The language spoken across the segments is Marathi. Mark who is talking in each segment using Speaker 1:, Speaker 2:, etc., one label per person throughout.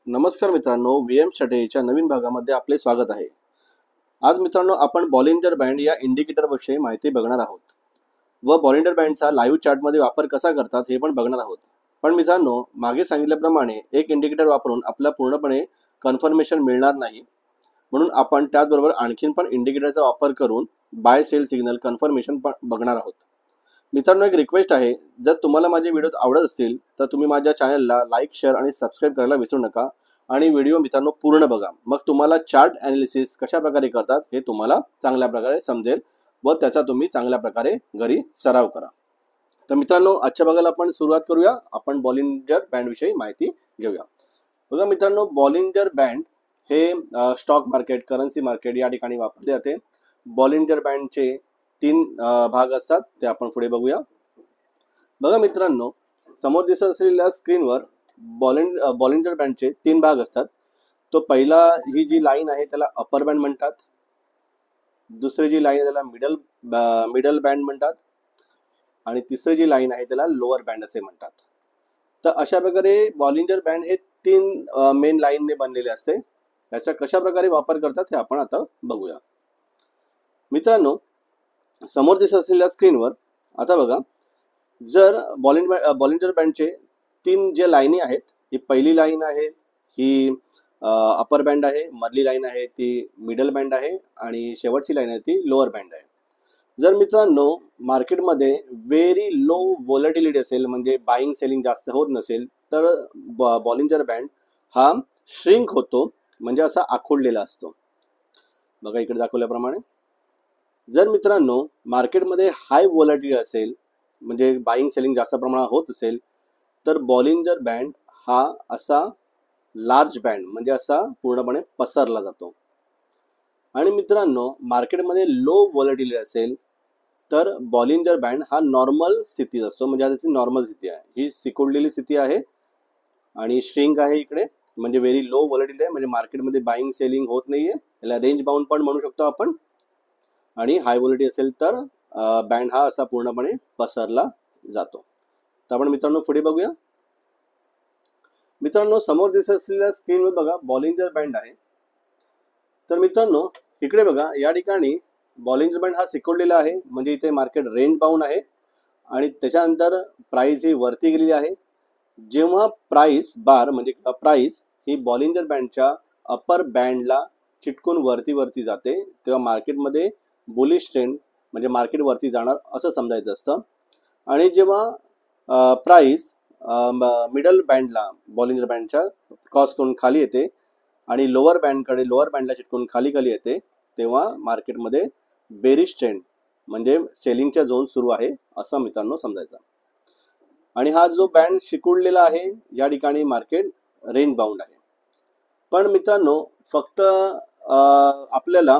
Speaker 1: नमस्कार मित्रांनो, व्हीएम स्ट्रॅटेजीच्या नवीन भागामध्ये आपले स्वागत आहे। आज मित्रांनो आपण बॉलिंजर बँड या इंडिकेटर विषयी माहिती बघणार आहोत व बॉलिंजर बँडचा लाईव्ह चार्टमध्ये वापर कसा करतात हे पण बघणार आहोत। पण मित्रांनो, मागे सांगितल्याप्रमाणे एक इंडिकेटर वापरून आपल्याला पूर्णपणे कन्फर्मेशन मिळणार नाही, म्हणून आपण त्याचबरोबर आणखीन पण इंडिकेटरचा वापर करून बाय सेल सिग्नल कन्फर्मेशन पण बघणार आहोत। मित्रांनो, एक रिक्वेस्ट आहे, जर तुम्हाला माझे व्हिडिओ आवडत असतील तर तुम्ही माझ्या चॅनलला लाईक, शेअर आणि सबस्क्राईब करायला विसरू नका आणि व्हिडिओ मित्रांनो पूर्ण बघा। मग तुम्हाला चार्ट ॲनालिसिस कशा प्रकारे करतात हे तुम्हाला चांगल्या प्रकारे समजेल व त्याचा तुम्ही चांगल्या प्रकारे घरी सराव करा। तर मित्रांनो, आजच्या भागाला आपण सुरुवात करूया। आपण बॉलिंजर बँड विषयी माहिती घेऊया। बघा मित्रांनो, बॉलिंजर बँड हे स्टॉक मार्केट, करन्सी मार्केट या ठिकाणी वापरले जाते। बॉलिंजर बँडचे तीन भाग असतात, ते आपण पुढे बघूया। बघा मित्रांनो, समोर दिसत असलेल्या स्क्रीनवर बॉलिंजर बँडचे तीन भाग असतात। तो पहिला, ही जी लाईन आहे त्याला अपर बँड म्हणतात, दुसरी जी लाईन आहे त्याला मिडल बँड म्हणतात आणि तिसरी जी लाईन आहे त्याला लोअर बँड असे म्हणतात। तर अशा प्रकारे बॉलिंजर बँड हे तीन मेन लाईनने बनलेले असते। याचा कशा प्रकारे वापर करतात हे आपण आता बघूया। मित्रांनो, समोर दिसत असलेल्या स्क्रीनवर आता बघा, जर बॉलिंजर बँडचे तीन जे लाईनी आहेत, ही पहिली लाईन आहे ही अपर बँड आहे, मधली लाईन आहे ती मिडल बँड आहे आणि शेवटची लाईन आहे ती लोअर बँड आहे। जर मित्रांनो मार्केटमध्ये व्हेरी लो व्होलॅटिलिटी असेल, म्हणजे बाईंग सेलिंग जास्त होत नसेल, तर बॉलिंजर बँड हा श्रिंक होतो, म्हणजे असा आखुडलेला असतो। बघा इकडे दाखवल्याप्रमाणे, जर मित्रांनो मार्केटमध्ये हाय व्होलॅटिलिटी असेल, म्हणजे बाईंग सेलिंग जास्त प्रमाणात होत असेल, तर बॉलिंजर बँड हा असा लार्ज बँड म्हणजे असा पूर्णपणे पसरला जातो। आणि मित्रांनो मार्केटमध्ये लो व्होलॅटिलिटी असेल तर बॉलिंजर बँड हा नॉर्मल स्थितीत असतो, म्हणजे त्याची नॉर्मल स्थिती आहे, ही सिकुडलेली स्थिती आहे आणि श्रिंक आहे इकडे, म्हणजे व्हेरी लो व्होलॅटिलिटी आहे, म्हणजे मार्केटमध्ये बाईंग सेलिंग होत नाहीये, याला रेंज बाउंड पण म्हणू शकतो आपण। आणि हाय व्होलॅटिलिटी असेल तर बँड हा असा पूर्णपणे पसरला जातो। तर आपण मित्रांनो पुढे बघूया। मित्रांनो, समोर दिसत असलेल्या स्क्रीनवर बघा बॉलिंजर बँड आहे। तर मित्रांनो इकडे बघा, या ठिकाणी बॉलिंजर बँड हा सिकुडलेला आहे, म्हणजे इथे मार्केट रेंज बाउंड आहे आणि त्याच्यानंतर प्राइस ही वरती गेलेली आहे। जेव्हा प्राइस बार म्हणजे प्राइस ही बॉलिंजर बँडच्या अपर बँडला चिटकून वरती जाते, तेव्हा मार्केटमध्ये बुलिश ट्रेंड म्हणजे मार्केट वरती जाणार असं समजायचं असतं। आणि जेव्हा प्राइस मिडल बँडला बॉलिंजर बँडच्या क्रॉस करून खाली येते आणि लोअर बँडला चिटकून खाली येते, तेव्हा मार्केटमध्ये बेरिश ट्रेंड म्हणजे सेलिंगच्या झोन सुरू आहे असं मित्रांनो समजायचं। आणि हा जो बँड शिकुडलेला आहे, या ठिकाणी मार्केट रेंज बाउंड आहे। पण मित्रांनो फक्त आपल्याला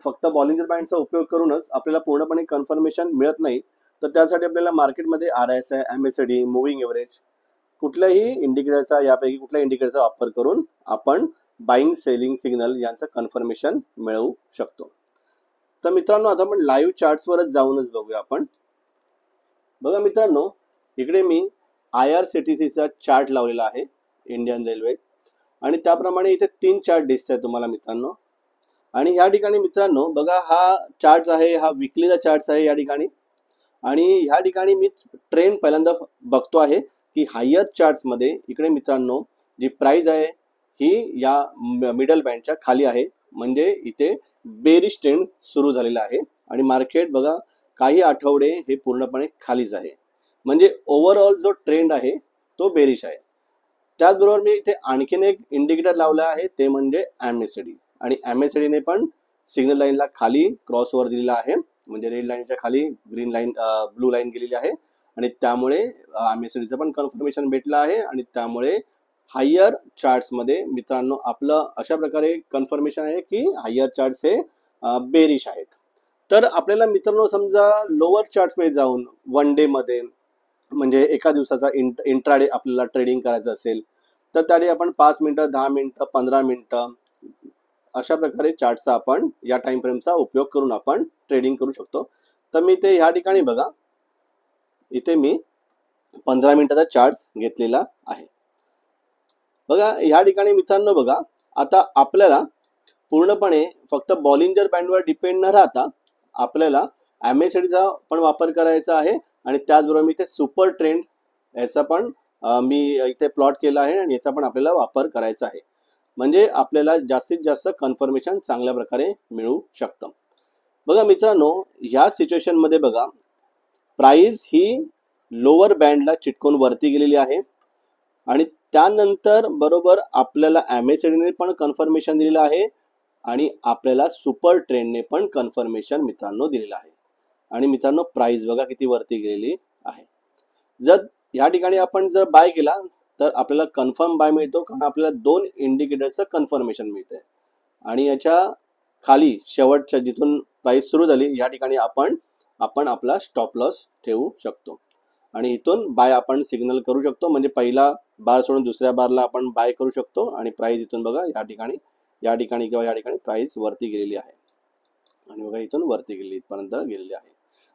Speaker 1: फक्त बॉलिंजर बँडचा उपयोग करूनच आपल्याला पूर्णपणे कन्फर्मेशन मिळत नाही, तर त्यासाठी आपल्याला मार्केटमध्ये RSI, MACD, मूव्हिंग एव्हरेज कुठल्याही इंडिकेटरचा, यापैकी कुठल्या इंडिकेटरचा वापर करून आपण बाईंग सेलिंग सिग्नल यांचं कन्फर्मेशन मिळवू शकतो। तर मित्रांनो आता आपण लाईव्ह चार्ट्सवरच जाऊनच बघूया आपण। बघा मित्रांनो, इकडे मी IRCTCचा चार्ट लावलेला आहे, इंडियन रेल्वे, आणि त्याप्रमाणे इथे तीन चार्ट दिसत आहेत तुम्हाला मित्रांनो। आणि या ठिकाणी मित्रांनो बघा, हा चार्ट आहे, हा वीकलीचा चार्ट आहे या ठिकाणी। आणि ह्या ठिकाणी मी ट्रेंड पहिल्यांदा बघतो आहे की हायर चार्ट्समध्ये इकडे मित्रांनो जी प्राइस आहे ही या मिडल बँडच्या खाली आहे, म्हणजे इथे बेरिश ट्रेंड सुरू झालेला आहे आणि मार्केट बघा काही आठवडे हे पूर्णपणे खालीच आहे, म्हणजे ओव्हरऑल जो ट्रेंड आहे तो बेरिश आहे। त्याचबरोबर मी इथे आणखीन एक इंडिकेटर लावला आहे, ते म्हणजे MACD, आणि MACD ने पण सिग्नल लाईनला खाली क्रॉसओव्हर दिलेला आहे, म्हणजे रेड लाईनच्या खाली ग्रीन लाईन ब्लू लाईन गेलेली आहे आणि त्यामुळे MACDचं पण कन्फर्मेशन भेटलं आहे। आणि त्यामुळे हायर चार्ट्समध्ये मित्रांनो आपलं अशा प्रकारे कन्फर्मेशन आहे की हायर चार्ट्स हे बेरिश आहेत। तर आपल्याला मित्रांनो समजा लोअर चार्ट्समध्ये जाऊन वन डे मध्ये, म्हणजे एका दिवसाचा इंट्राडे आपल्याला ट्रेडिंग करायचं असेल, तर त्यासाठी आपण 5 मिनिटं, 10 मिनिटं, 15 मिनिटं अशा प्रकारे चार्टचा आपण या टाइम फ्रेमचा उपयोग करून आपण ट्रेडिंग करू शकतो। तर मी ते ह्या ठिकाणी बघा, इथे मी 15 मिनिटाचा चार्ट घेतलेला आहे। बघा या ठिकाणी मित्रांनो बघा, आता आपल्याला पूर्णपणे फक्त बॉलिंजर बँडवर डिपेंड न राहता आपल्याला MACDचा पण वापर करायचा आहे आणि त्याचबरोबर मी इथे सुपर ट्रेंड याचा पण मी इथे प्लॉट केला आहे आणि याचा पण आपल्याला वापर करायचा आहे, म्हणजे आपल्याला जास्तीत जास्त कन्फर्मेशन चांगल्या प्रकारे मिळू शकतं. बघा मित्रांनो, ह्या सिच्युएशन मध्ये बघा प्राइस ही लोअर बँडला चिटकून वरती गेलेली आहे आणि त्यानंतर बरोबर आपल्याला MACDने पण कन्फर्मेशन दिलेलं आहे आणि आपल्याला सुपर ट्रेंडने पण कन्फर्मेशन मित्रांनो दिलेलं आहे. आणि मित्रांनो प्राइस बघा किती वरती गेलेली आहे. जर या ठिकाणी आपण जर बाय केला तर आपल्याला कन्फर्म बाय मिळतो, कारण आपल्याला 2 इंडिकेटरचं कन्फर्मेशन मिळतंय आणि याच्या खाली शेवटच्या जिथून प्राइस सुरू झाली या ठिकाणी आपण आपला स्टॉप लॉस ठेवू शकतो आणि इथून बाय आपण सिग्नल करू शकतो, म्हणजे पहिला बार सोडून दुसऱ्या बारला आपण बाय करू शकतो आणि प्राइस इथून बघा या ठिकाणी किंवा या ठिकाणी प्राइस वरती गेलेली आहे आणि बघा इथून वरती गेली, इथपर्यंत गेलेली आहे.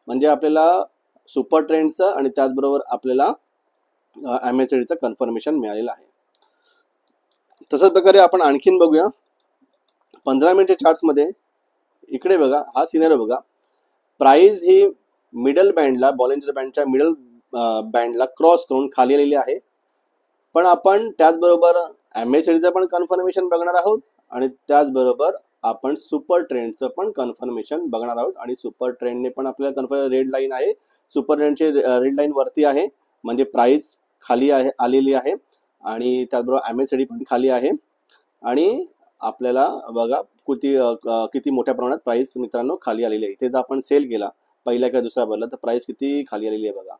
Speaker 1: म्हणजे आपल्याला सुपर ट्रेंडचं आणि त्याचबरोबर आपल्याला MACDचं कन्फर्मेशन मिळालेलं आहे. तसंच प्रकारे आपण आणखीन बघूया 15 मिनिटच्या चार्ट्समध्ये. इकडे बघा हा सिनेरिओ बघा, प्राइस ही मिडल बँडला बॉलिंजर बँडच्या मिडल बँडला क्रॉस करून खाली आलेली आहे, पण आपण त्याचबरोबर MACDचं पण कन्फर्मेशन बघणार आहोत आणि त्याचबरोबर आपण सुपर ट्रेंडचं पण कन्फर्मेशन बघणार आहोत. आणि सुपर ट्रेंडने पण आपल्याला कन्फर्म रेड लाईन आहे, सुपर ट्रेंडची रेड लाईन वरती आहे, म्हणजे प्राइस खाली आहे आलेली आहे आणि त्याचबरोबर MACD पण खाली आहे आणि आपल्याला बघा किती मोठ्या प्रमाणात प्राइस मित्रांनो खाली आलेली आहे. इथे जर आपण सेल केला पहिल्या किंवा दुसऱ्या बारला तर प्राइस किती खाली आलेली आहे बघा.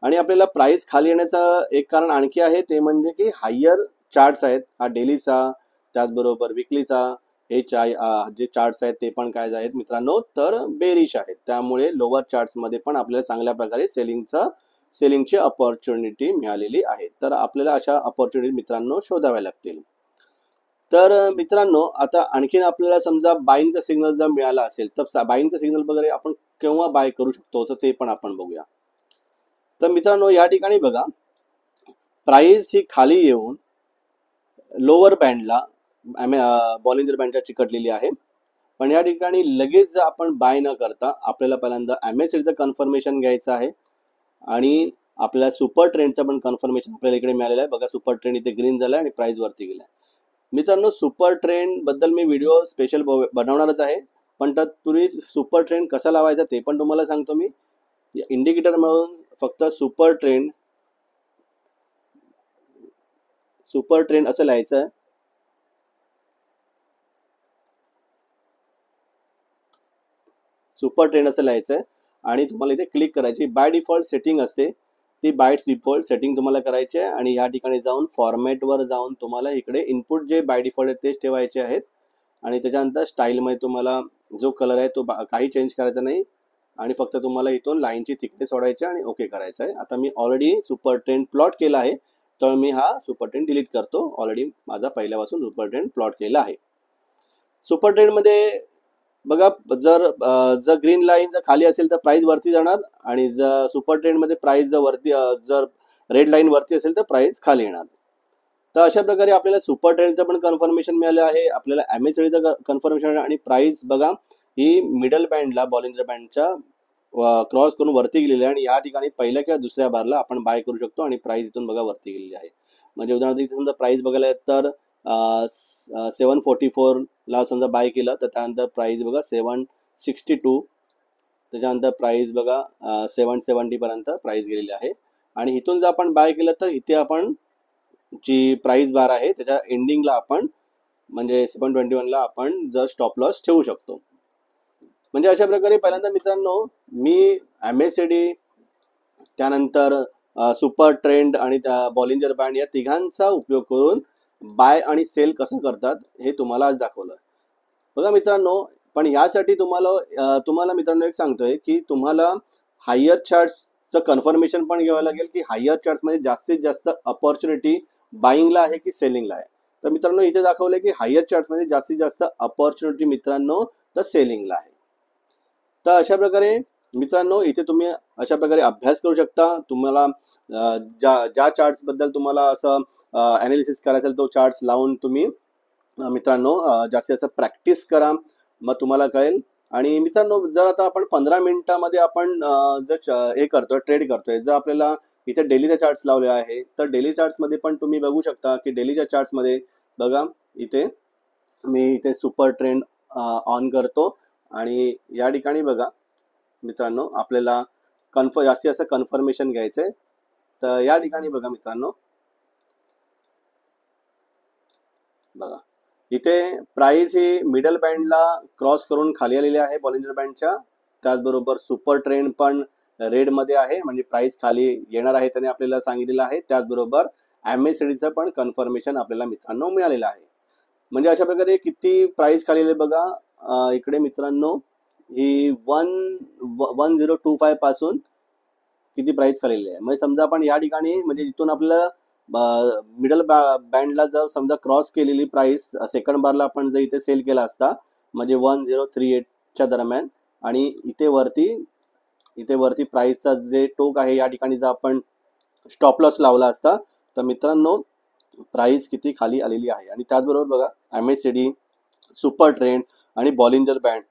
Speaker 1: आणि आपल्याला प्राइस खाली येण्याचं एक कारण आणखी आहे, ते म्हणजे की हायर चार्ट्स आहेत, हा डेलीचा त्याचबरोबर विकलीचा हे जे चार्ट्स आहेत ते पण काय आहेत मित्रांनो तर बेरिश आहेत. त्यामुळे लोअर चार्ट्समध्ये पण आपल्याला चांगल्या प्रकारे सेलिंगची अपॉर्च्युनिटी मिळालेली आहे. तर आपल्याला अशा अपॉर्च्युनिटी मित्रांनो शोधाव्या लागतील. तर मित्रांनो आता आणखीन आपल्याला समजा बाईंगचा सिग्नल जर मिळाला असेल तर बाईंगचा सिग्नल वगैरे आपण केव्हा बाय करू शकतो तर ते पण आपण बघूया. तर मित्रांनो या ठिकाणी बघा प्राइस ही खाली येऊन लोअर बँडला बॉलिंजर बँडच्या चिकटलेली आहे, पण या ठिकाणी लगेच जर आपण बाय न करता आपल्याला पहिल्यांदा MACDचं कन्फर्मेशन घ्यायचं आहे आणि आपल्याला सुपर ट्रेंडचं पण कन्फर्मेशन आपल्याला इकडे मिळालेलं आहे. बघा सुपर ट्रेंड इथे ग्रीन झाला आणि प्राइस वरती गेला. मित्रांनो सुपर ट्रेंड बद्दल मी व्हिडिओ स्पेशल बनवणारच आहे, पण तत्पूर्वी सुपर ट्रेंड कसा लावायचा ते पण तुम्हाला सांगतो मी. इंडिकेटर म्हणून फक्त सुपर ट्रेंड असं लिहायचं आहे. सुपर ट्रेंड असं लिहायचं आहे आणि तुम्हाला इथे क्लिक करायची. बाय डिफॉल्ट सेटिंग असते ती बाय डिफॉल्ट सेटिंग तुम्हाला करायची आहे आणि या ठिकाणी जाऊन फॉर्मॅटवर जाऊन तुम्हाला इकडे इनपुट जे बाय डिफॉल्ट आहेत तेच ठेवायचे आहेत आणि त्याच्यानंतर स्टाईलमध्ये तुम्हाला जो कलर आहे तो काही चेंज करायचा नाही आणि फक्त तुम्हाला इथून लाईनची थिकनेस सोडायची आणि ओके करायचं आहे. आता मी ऑलरेडी सुपर ट्रेंड प्लॉट केला आहे तर मी हा सुपर ट्रेंड डिलीट करतो. ऑलरेडी माझा पहिल्यापासून सुपर ट्रेंड प्लॉट केला आहे. सुपर ट्रेंडमध्ये बघा जर ग्रीन लाईन जर खाली असेल तर प्राइस वरती जाणार आणि जर सुपर ट्रेंडमध्ये प्राइस जर रेड लाईन वरती असेल तर प्राइस खाली येणार. तर अशा प्रकारे आपल्याला सुपर ट्रेंडचं पण कन्फर्मेशन मिळालं आहे, आपल्याला MACDचं कन्फर्मेशन आणि प्राइस बघा ही मिडल बँडला बॉलिंजर बँडच्या क्रॉस करून वरती गेलेली आहे आणि या ठिकाणी पहिल्या किंवा दुसऱ्या बारला आपण बाय करू शकतो आणि प्राइस इथून बघा वरती गेलेली आहे. म्हणजे उदाहरणार्थ इथे समजा प्राइस बघायला तर 744 ला समजा बाय केलं तर त्यानंतर प्राइस बघा 762, त्याच्यानंतर प्राइस बघा 770 पर्यंत प्राइस गेलेली आहे आणि इथून जर आपण बाय केलं तर इथे आपण जी प्राइस बार आहे त्याच्या एंडिंगला आपण म्हणजे 721 ला आपण जर स्टॉप लॉस ठेवू शकतो. म्हणजे अशा प्रकारे पहिल्यांदा मित्रांनो मी MACD त्यानंतर सुपर ट्रेंड आणि बॉलिंजर बँड या तिघांचा उपयोग करून बाय आणि सेल कसं करतात हे तुम्हाला आज दाखवलं. बघा मित्रांनो, पण यासाठी तुम्हाला मित्रांनो एक सांगतोय की तुम्हाला हायर चार्ट्सचं कन्फर्मेशन पण घ्यावं लागेल की हायर चार्ट्समध्ये जास्तीत जास्त अपॉर्च्युनिटी बाईंगला आहे की सेलिंगला आहे. तर मित्रांनो इथे दाखवलंय की हायर चार्ट्समध्ये जास्तीत जास्त अपॉर्च्युनिटी मित्रांनो तर सेलिंगला आहे. तर अशा प्रकारे मित्रांनो, इथे तुम्ही अशा प्रकारे अभ्यास करू शकता. तुम्हाला ज्या ज्या चार्ट्सबद्दल तुम्हाला असं ॲनालिसिस करायचं असेल तो चार्ट्स लावून तुम्ही मित्रांनो जास्तीत जास्त प्रॅक्टिस करा, मग तुम्हाला कळेल. आणि मित्रांनो, जर आता आपण 15 मिनिटामध्ये आपण हे करतोय, ट्रेड करतोय, जर आपल्याला इथे डेलीचा चार्ट्स लावले आहे, तर डेली चार्ट्समध्ये पण तुम्ही बघू शकता की डेलीच्या चार्ट्समध्ये बघा, इथे मी इथे सुपर ट्रेंड ऑन करतो आणि या ठिकाणी बघा मित्रांनो, आपल्याला जास्तीत जास्त कन्फर्मेशन घ्यायचंय. तर या ठिकाणी बघा मित्रांनो, बघा इथे प्राइस ही मिडल बँडला क्रॉस करून खाली आलेली आहे बॉलिंजर बँडच्या. त्याचबरोबर सुपर ट्रेंड पण रेडमध्ये आहे, म्हणजे प्राइस खाली येणार आहे त्याने आपल्याला सांगितलेलं आहे. त्याचबरोबर MACDचं पण कन्फर्मेशन आपल्याला मित्रांनो मिळालेलं आहे. म्हणजे अशा प्रकारे किती प्राइस खाली आले बघा. इकडे मित्रांनो ही 1025 पासून किती प्राइस खाली आहे. म्हणजे समजा आपण या ठिकाणी म्हणजे जिथून आपल्याला मिडल बँडला जर समजा क्रॉस केलेली प्राइस सेकंड बारला आपण जर इथे सेल केला असता, म्हणजे 1038च्या दरम्यान, आणि इथे वरती प्राइसचा जे टोक आहे या ठिकाणी जर आपण स्टॉप लॉस लावला असता, तर मित्रांनो प्राइस किती खाली आलेली आहे. आणि त्याचबरोबर बघा MACD, सुपर ट्रेंड आणि बॉलिंजर बँड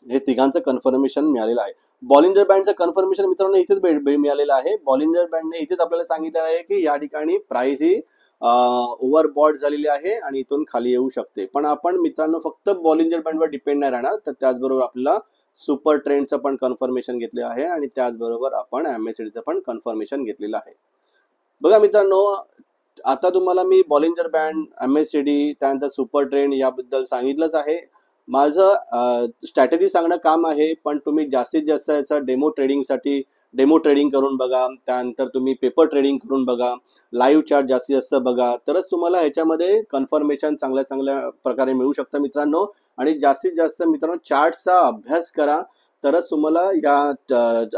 Speaker 1: हे तिघांचं कन्फर्मेशन मिळालेलं आहे. बॉलिंजर बँडचं कन्फर्मेशन मित्रांनो इथेच मिळालेलं आहे. बॉलिंजर बँडने इथेच आपल्याला सांगितलेलं आहे की या ठिकाणी प्राइस ही ओव्हरबॉट झालेली आहे आणि इथून खाली येऊ शकते. पण आपण मित्रांनो फक्त बॉलिंजर बँडवर डिपेंड नाही राहणार, तर त्याचबरोबर आपल्याला सुपर ट्रेंडचं पण कन्फर्मेशन घेतलं आहे आणि त्याचबरोबर आपण MACDचं पण कन्फर्मेशन घेतलेलं आहे. बघा मित्रांनो, आता तुम्हाला मी बॉलिंजर बँड, MACD, त्यानंतर सुपर ट्रेंड याबद्दल सांगितलंच आहे. माझं स्ट्रॅटेजी सांगणं काम आहे, पण तुम्ही जास्तीत जास्त याचं डेमो ट्रेडिंग करून बघा. त्यानंतर तुम्ही पेपर ट्रेडिंग करून बघा, लाईव्ह चार्ट जास्तीत जास्त बघा, तरच तुम्हाला ह्याच्यामध्ये कन्फर्मेशन चांगल्या प्रकारे मिळू शकतं मित्रांनो. आणि जास्तीत जास्त मित्रांनो चार्टचा अभ्यास करा, तरच तुम्हाला या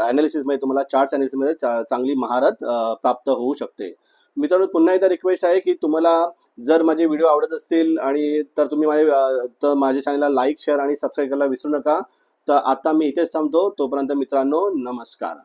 Speaker 1: ॲनालिसिसमध्ये तुम्हाला चार्ट्स ॲनालिसिसमध्ये चांगली महारत प्राप्त होऊ शकते. मित्रांनो, पुन्हा एकदा रिक्वेस्ट आहे की तुम्हाला जर माझे व्हिडिओ आवडत असतील आणि तर तुम्ही माझ्या चॅनलला लाईक, शेअर आणि सबस्क्राईब करायला विसरू नका. तर आता मी इथेच थांबतो. तोपर्यंत मित्रांनो, नमस्कार.